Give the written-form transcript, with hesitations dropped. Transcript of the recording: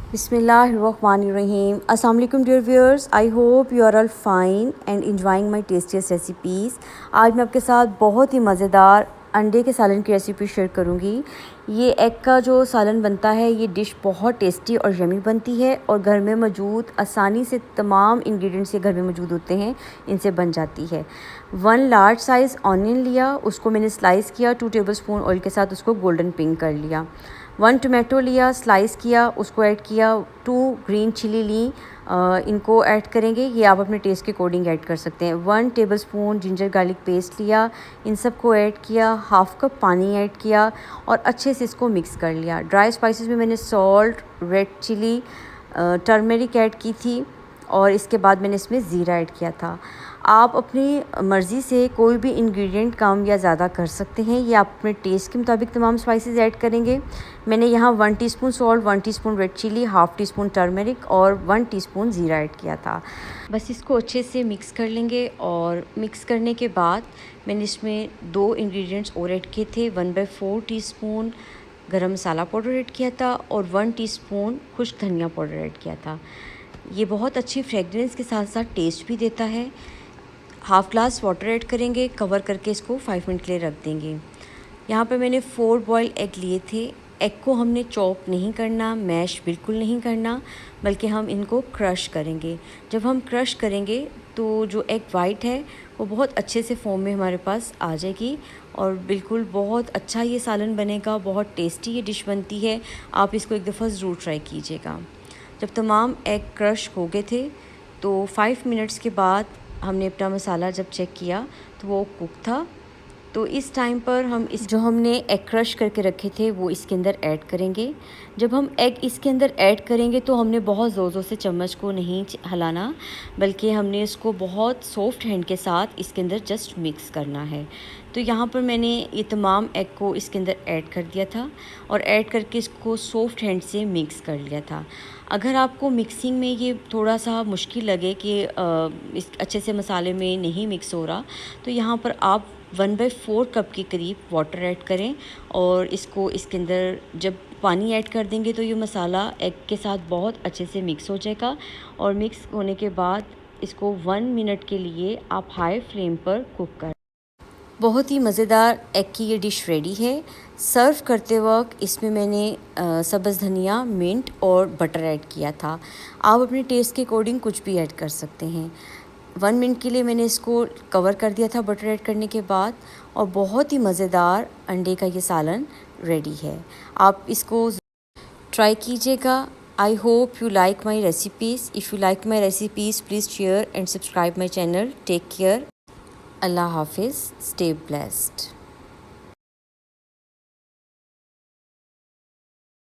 बिस्मिल्लाहिर्रहमानिर्रहीम। अस्सलाम वालेकुम dear viewers, I hope you are all fine and enjoying my tastiest recipes. आज मैं आपके साथ बहुत ही मज़ेदार अंडे के सालन की रेसिपी शेयर करूंगी। ये एग का जो सालन बनता है, ये डिश बहुत टेस्टी और यमी बनती है और घर में मौजूद आसानी से तमाम इंग्रेडिएंट्स ये घर में मौजूद होते हैं, इनसे बन जाती है। 1 लार्ज साइज़ ऑनियन लिया, उसको मैंने स्लाइस किया, 2 टेबलस्पून ऑयल के साथ उसको गोल्डन पिंक कर लिया। 1 टोमेटो लिया, स्लाइस किया, उसको ऐड किया। 2 ग्रीन चिली ली, इनको ऐड करेंगे। ये आप अपने टेस्ट के अकॉर्डिंग ऐड कर सकते हैं। 1 टेबलस्पून जिंजर गार्लिक पेस्ट लिया, इन सब को ऐड किया। हाफ़ कप पानी ऐड किया और अच्छे से इसको मिक्स कर लिया। ड्राई स्पाइसेस में मैंने salt, red chili, turmeric add की थी और इसके बाद मैंने इसमें ज़ीरा ऐड किया था। आप अपनी मर्ज़ी से कोई भी इंग्रेडिएंट कम या ज़्यादा कर सकते हैं, ये आप अपने टेस्ट के मुताबिक तमाम स्पाइसेस ऐड करेंगे। मैंने यहाँ 1 teaspoon salt, 1 teaspoon red chili, half teaspoon turmeric और 1 टीस्पून ज़ीरा ऐड किया था। बस इसको अच्छे से मिक्स कर लेंगे और मिक्स करने के बाद मैंने इसमें 2 इंग्रेडिएंट्स और ऐड किए थे। 1/4 टीस्पून गरम मसाला पाउडर ऐड किया था और 1 टीस्पून खुश्क धनिया पाउडर ऐड किया था। ये बहुत अच्छी फ्रेगरेंस के साथ साथ टेस्ट भी देता है। हाफ़ ग्लास वाटर ऐड करेंगे, कवर करके इसको 5 मिनट के लिए रख देंगे। यहाँ पे मैंने 4 बॉयल एग लिए थे। एग को हमने चॉप नहीं करना, मैश बिल्कुल नहीं करना, बल्कि हम इनको क्रश करेंगे। जब हम क्रश करेंगे तो जो एग वाइट है वो बहुत अच्छे से फॉर्म में हमारे पास आ जाएगी और बिल्कुल बहुत अच्छा ये सालन बनेगा। बहुत टेस्टी ये डिश बनती है, आप इसको एक दफ़ा ज़रूर ट्राई कीजिएगा। जब तमाम एग क्रश हो गए थे तो 5 मिनट्स के बाद हमने अपना मसाला जब चेक किया तो वो कुक था। तो इस टाइम पर हम इस जो हमने एग क्रश करके रखे थे वो इसके अंदर ऐड करेंगे। जब हम एग इसके अंदर ऐड करेंगे तो हमने बहुत ज़ोर से चम्मच को नहीं हिलाना, बल्कि हमने इसको बहुत सॉफ्ट हैंड के साथ इसके अंदर जस्ट मिक्स करना है। तो यहाँ पर मैंने ये तमाम एग को इसके अंदर ऐड कर दिया था और ऐड करके इसको सॉफ्ट हैंड से मिक्स कर लिया था। अगर आपको मिक्सिंग में ये थोड़ा सा मुश्किल लगे कि इस अच्छे से मसाले में नहीं मिक्स हो रहा, तो यहाँ पर आप 1/4 कप के करीब वाटर ऐड करें और इसको इसके अंदर जब पानी ऐड कर देंगे तो ये मसाला एग के साथ बहुत अच्छे से मिक्स हो जाएगा। और मिक्स होने के बाद इसको 1 मिनट के लिए आप हाई फ्लेम पर कुक करें। बहुत ही मज़ेदार एग की ये डिश रेडी है। सर्व करते वक्त इसमें मैंने सब्ज़ धनिया, मिंट और बटर ऐड किया था। आप अपने टेस्ट के अकॉर्डिंग कुछ भी ऐड कर सकते हैं। 1 मिनट के लिए मैंने इसको कवर कर दिया था बटर ऐड करने के बाद और बहुत ही मज़ेदार अंडे का ये सालन रेडी है। आप इसको ट्राई कीजिएगा। I hope you like my recipes. If you like my recipes please share and subscribe my channel. Take care. Allah Hafiz. Stay blessed.